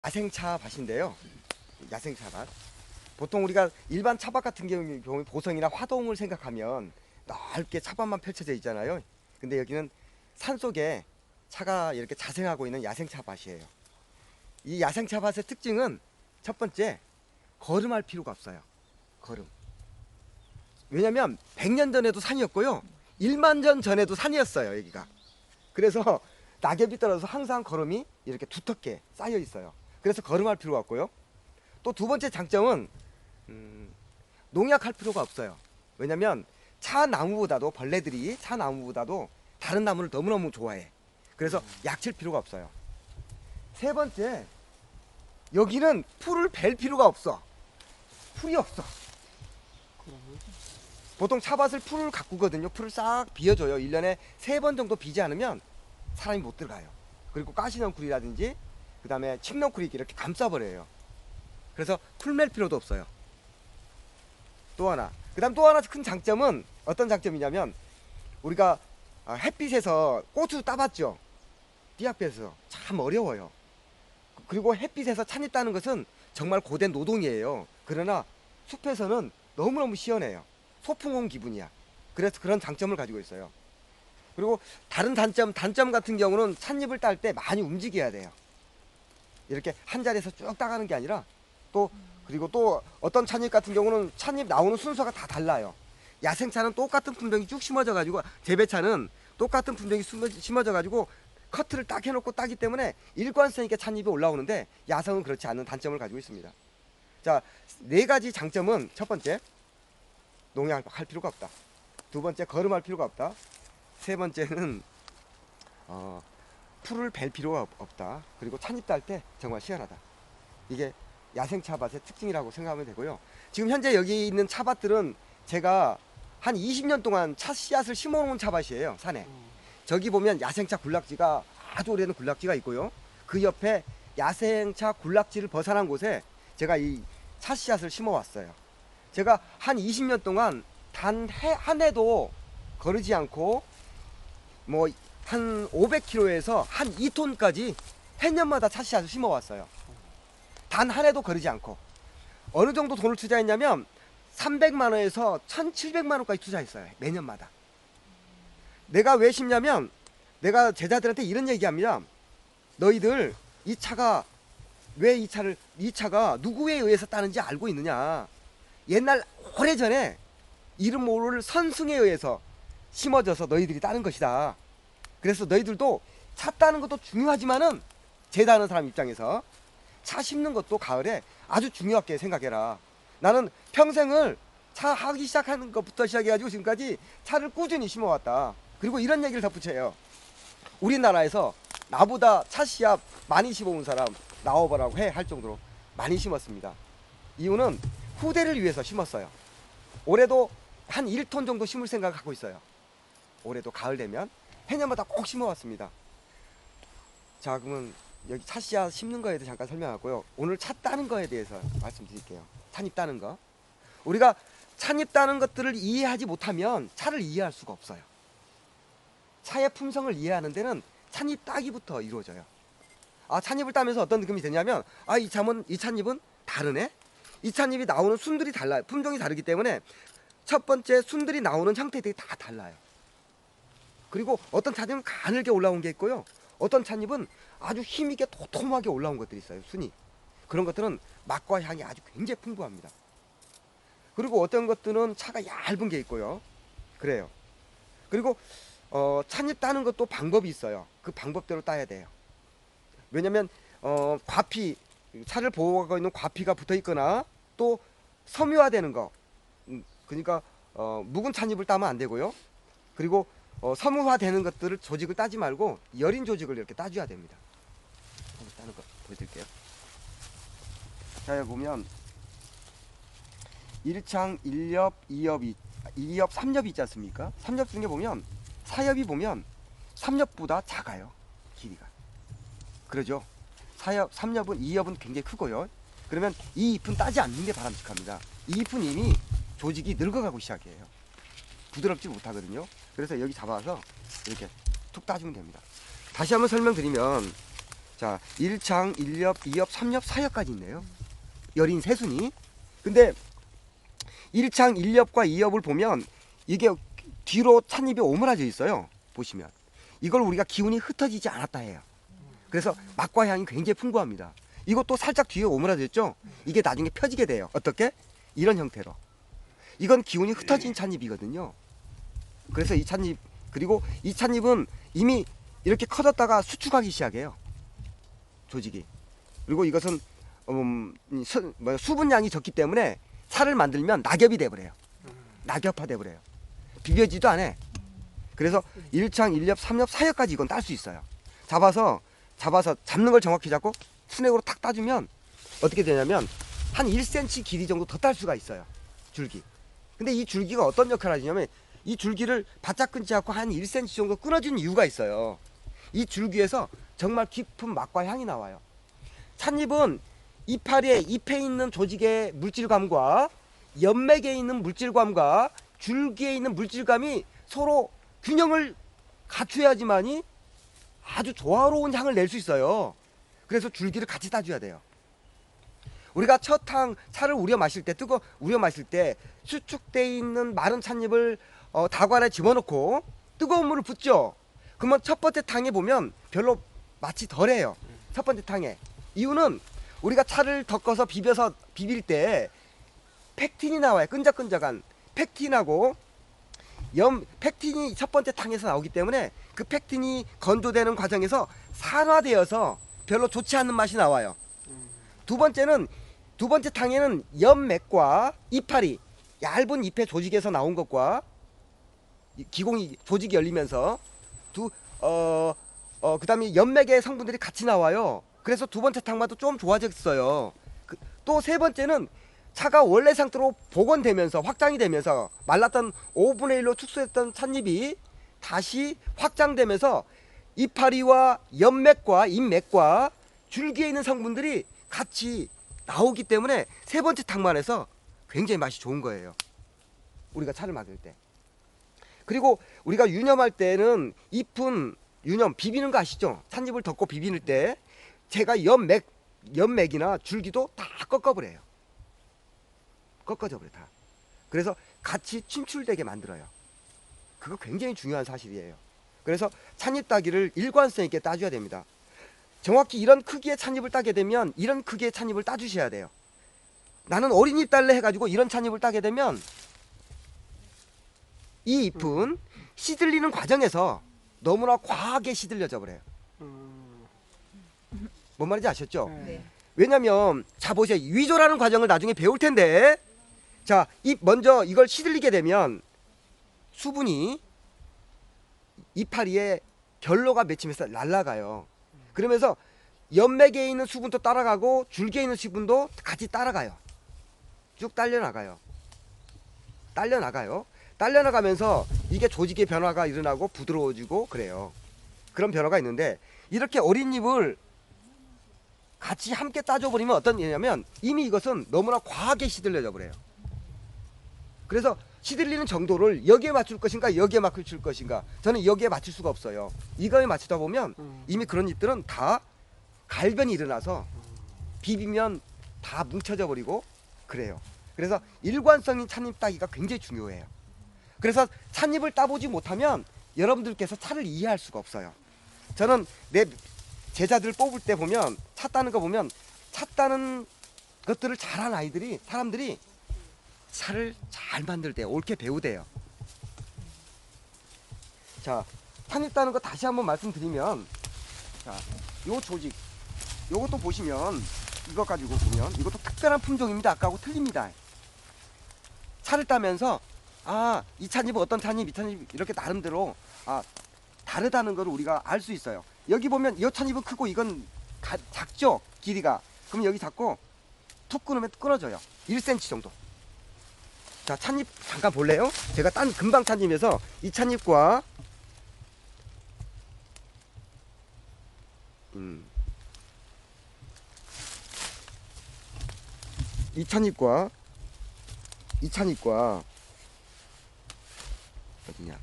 야생차 밭인데요. 야생차 밭. 보통 우리가 일반 차밭 같은 경우에 보성이나 화동을 생각하면 넓게 차밭만 펼쳐져 있잖아요. 근데 여기는 산속에 차가 이렇게 자생하고 있는 야생차 밭이에요. 이 야생차 밭의 특징은 첫 번째, 거름할 필요가 없어요. 거름. 왜냐면 100년 전에도 산이었고요. 1만 년 전에도 산이었어요, 여기가. 그래서 낙엽이 떨어져서 항상 거름이 이렇게 두텁게 쌓여 있어요. 그래서 거름할 필요가 없고요. 또 두 번째 장점은 농약할 필요가 없어요. 왜냐면 차 나무보다도 벌레들이 차 나무보다도 다른 나무를 너무너무 좋아해. 그래서 약 칠 필요가 없어요. 세 번째, 여기는 풀을 벨 필요가 없어. 풀이 없어. 보통 차밭을 풀을 가꾸거든요. 풀을 싹 비워줘요. 1년에 3번 정도 비지 않으면 사람이 못 들어가요. 그리고 가시넝쿨이라든지 그 다음에 칡넝쿨이 이렇게 감싸버려요. 그래서 풀 맬 필요도 없어요. 또 하나, 그 다음 또 하나 큰 장점은 어떤 장점이냐면, 우리가 햇빛에서 고추 따봤죠. 띠약볕에서 참 어려워요. 그리고 햇빛에서 찻잎 따는 것은 정말 고된 노동이에요. 그러나 숲에서는 너무너무 시원해요. 소풍 온 기분이야. 그래서 그런 장점을 가지고 있어요. 그리고 다른 단점 같은 경우는 찻잎을 딸 때 많이 움직여야 돼요. 이렇게 한 자리에서 쭉 따가는 게 아니라, 그리고 또 어떤 찻잎 같은 경우는 찻잎 나오는 순서가 다 달라요. 야생차는 똑같은 품종이 쭉 심어져 가지고, 재배차는 똑같은 품종이 심어져 가지고 커트를 딱 해놓고 따기 때문에 일관성 있게 찻잎이 올라오는데, 야성은 그렇지 않은 단점을 가지고 있습니다. 자, 4가지 장점은: 첫 번째, 농약할 필요가 없다. 두 번째, 거름할 필요가 없다. 세 번째는 풀을 벨 필요가 없다. 그리고 찻잎 딸 때 정말 시원하다. 이게 야생 차밭의 특징이라고 생각하면 되고요. 지금 현재 여기 있는 차밭들은 제가 한 20년 동안 차 씨앗을 심어 놓은 차밭이에요. 산에. 저기 보면 야생차 군락지가, 아주 오래된 군락지가 있고요. 그 옆에 야생차 군락지를 벗어난 곳에 제가 이 차 씨앗을 심어 왔어요. 제가 한 20년 동안 단 한 해도 거르지 않고, 뭐 한 500kg에서 한 2톤까지 해년마다 차 씨앗을 심어 왔어요. 단 한 해도 거르지 않고. 어느 정도 돈을 투자했냐면 300만 원에서 1,700만 원까지 투자했어요. 매년마다. 내가 왜 심냐면, 내가 제자들한테 이런 얘기합니다. 너희들 이 차가 왜 이 차가 누구에 의해서 따는지 알고 있느냐. 옛날 오래전에 이름 모를 선승에 의해서 심어져서 너희들이 따는 것이다. 그래서 너희들도 차 따는 것도 중요하지만은, 제다하는 사람 입장에서 차 심는 것도 가을에 아주 중요하게 생각해라. 나는 평생을 차 하기 시작하는 것부터 시작해가지고 지금까지 차를 꾸준히 심어왔다. 그리고 이런 얘기를 덧붙여요. 우리나라에서 나보다 차 씨앗 많이 심어온 사람 나와보라고 할 정도로 많이 심었습니다. 이유는 후대를 위해서 심었어요. 올해도 한 1톤 정도 심을 생각을 하고 있어요. 올해도 가을 되면 해년마다 꼭 심어왔습니다. 자, 그러면 여기 차 씨앗 심는 거에 대해서 잠깐 설명하고요. 오늘 차 따는 거에 대해서 말씀드릴게요. 찻잎 따는 거. 우리가 찻잎 따는 것들을 이해하지 못하면 차를 이해할 수가 없어요. 차의 품성을 이해하는 데는 찻잎 따기부터 이루어져요. 찻잎을 따면서 어떤 느낌이 드냐면, 이 찻잎은 다르네? 이 찻잎이 나오는 순들이 달라요. 품종이 다르기 때문에 첫 번째 순들이 나오는 형태들이 다 달라요. 그리고 어떤 찻잎은 가늘게 올라온 게 있고요. 어떤 찻잎은 아주 힘있게 도톰하게 올라온 것들이 있어요. 순이. 그런 것들은 맛과 향이 아주 굉장히 풍부합니다. 그리고 어떤 것들은 차가 얇은 게 있고요. 그래요. 그리고 찻잎 따는 것도 방법이 있어요. 그 방법대로 따야 돼요. 왜냐면 과피, 차를 보호하고 있는 과피가 붙어 있거나, 또 섬유화되는 거, 그러니까 묵은 찻잎을 따면 안 되고요. 그리고 섬유화되는 것들을, 조직을 따지 말고 여린 조직을 이렇게 따줘야 됩니다. 따는 거 보여드릴게요. 자, 여기 보면 1창 1엽, 2엽, 2엽, 3엽이 있지 않습니까? 3엽 중에 보면 4엽이 보면 3엽보다 작아요. 길이가. 그러죠? 3엽은, 2엽은 굉장히 크고요. 그러면 이 잎은 따지 않는 게 바람직합니다. 이 잎은 이미 조직이 늙어가고 시작해요. 부드럽지 못하거든요. 그래서 여기 잡아서 이렇게 툭 따주면 됩니다. 다시 한번 설명드리면, 자, 1창, 1엽, 2엽, 3엽, 4엽까지 있네요. 여린 새순이. 근데 1창, 1엽과 2엽을 보면 이게 뒤로 찻잎이 오므라져 있어요. 보시면. 이걸 우리가 기운이 흩어지지 않았다 해요. 그래서 맛과 향이 굉장히 풍부합니다. 이것도 살짝 뒤에 오므라졌죠? 이게 나중에 펴지게 돼요. 어떻게? 이런 형태로. 이건 기운이 흩어진 찻잎이거든요. 그래서 이 찻잎, 그리고 이 찻잎은 이미 이렇게 커졌다가 수축하기 시작해요. 조직이. 그리고 이것은 수분량이 적기 때문에 차를 만들면 낙엽이 돼버려요. 낙엽화 돼버려요. 비벼지도 않아. 그래서 1창, 1엽, 3엽, 4엽까지 이건 딸 수 있어요. 잡아서 잡는 걸 정확히 잡고 스낵으로 탁 따주면 어떻게 되냐면 한 1cm 길이 정도 더 딸 수가 있어요. 줄기. 근데 이 줄기가 어떤 역할을 하냐면 이 줄기를 바짝 끊지 않고 한 1cm 정도 끊어준 이유가 있어요. 이 줄기에서 정말 깊은 맛과 향이 나와요. 찻잎은 이파리에 잎에 있는 조직의 물질감과 연맥에 있는 물질감과 줄기에 있는 물질감이 서로 균형을 갖춰야지만이 아주 조화로운 향을 낼 수 있어요. 그래서 줄기를 같이 따줘야 돼요. 우리가 차를 우려 마실 때 우려 마실 때 수축되어 있는 마른 찻잎을 다관에 집어넣고 뜨거운 물을 붓죠. 그러면 첫 번째 탕에 보면 별로 맛이 덜해요. 첫 번째 탕에. 이유는 우리가 차를 덮어서 비빌 때 팩틴이 나와요. 끈적끈적한 팩틴하고 팩틴이 첫 번째 탕에서 나오기 때문에 그 팩틴이 건조되는 과정에서 산화되어서 별로 좋지 않은 맛이 나와요. 두 번째 탕에는 연맥과 이파리, 얇은 잎의 조직에서 나온 것과 기공이 조직이 열리면서 그 다음에 연맥의 성분들이 같이 나와요. 그래서 두 번째 탕마다 좀 좋아졌어요. 또 세 번째는 차가 원래 상태로 복원되면서 확장이 되면서 말랐던 5분의 1로 축소했던 찻잎이 다시 확장되면서 이파리와 연맥과 잎맥과 줄기에 있는 성분들이 같이 나오기 때문에 세 번째 탕만 해서 굉장히 맛이 좋은 거예요. 우리가 차를 만들 때. 그리고 우리가 유념할 때는 잎은 유념 비비는 거 아시죠? 찻잎을 덮고 비비는 때 제가 연맥이나 줄기도 다 꺾어버려요. 꺾어져 버려 다. 그래서 같이 침출되게 만들어요. 그거 굉장히 중요한 사실이에요. 그래서 찻잎 따기를 일관성 있게 따줘야 됩니다. 정확히 이런 크기의 찻잎을 따게 되면 이런 크기의 찻잎을 따주셔야 돼요. 나는 어린잎 딸래 해가지고 이런 찻잎을 따게 되면 이 잎은 시들리는 과정에서 너무나 과하게 시들려져 버려요. 뭔 말인지 아셨죠? 네. 왜냐면 자 보세요. 위조라는 과정을 나중에 배울 텐데 자, 먼저 이걸 시들리게 되면 수분이 이파리에 결로가 맺히면서 날아가요. 그러면서 연맥에 있는 수분도 따라가고 줄기에 있는 수분도 같이 따라가요. 쭉 딸려나가요. 딸려나가면서 이게 조직의 변화가 일어나고 부드러워지고 그래요. 그런 변화가 있는데 이렇게 어린 잎을 같이 함께 따줘버리면 어떤 일이냐면 이미 이것은 너무나 과하게 시들려져 버려요. 그래서 시들리는 정도를 여기에 맞출 것인가 여기에 맞출 것인가 저는 여기에 맞출 수가 없어요. 이거에 맞추다 보면 이미 그런 잎들은 다 갈변이 일어나서 비비면 다 뭉쳐져 버리고 그래요. 그래서 일관성인 찻잎 따기가 굉장히 중요해요. 그래서 찻잎을 따보지 못하면 여러분들께서 차를 이해할 수가 없어요. 저는 내 제자들 뽑을 때 보면 차 따는 거 보면 차 따는 것들을 잘한 사람들이 차를 잘 만들대요. 옳게 배우대요. 자, 찻잎 따는 거 다시 한번 말씀드리면 자, 요 조직 요것도 보시면 이거 가지고 보면 이것도 특별한 품종입니다. 아까하고 틀립니다. 차를 따면서 이 찻잎은 어떤 찻잎, 이 찻잎 이렇게 나름대로 다르다는 걸 우리가 알 수 있어요. 여기 보면 이 찻잎은 크고 이건 작죠? 길이가. 그럼 여기 잡고 툭 끊으면 끊어져요. 1cm 정도. 자, 찻잎 잠깐 볼래요? 제가 딴 금방 찻잎에서 이 찻잎과 이 찻잎과 어디냐?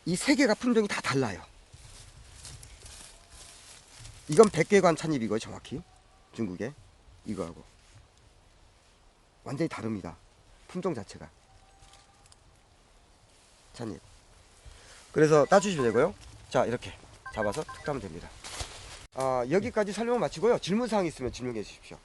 이 세 개가 품종이 다 달라요. 이건 백계관 찻잎이고요, 정확히 중국에 이거하고 완전히 다릅니다. 품종 자체가 찻잎. 그래서 따주시면 되고요. 자, 이렇게 잡아서 툭 따면 됩니다. 여기까지 설명 마치고요. 질문사항 있으면 질문해 주십시오.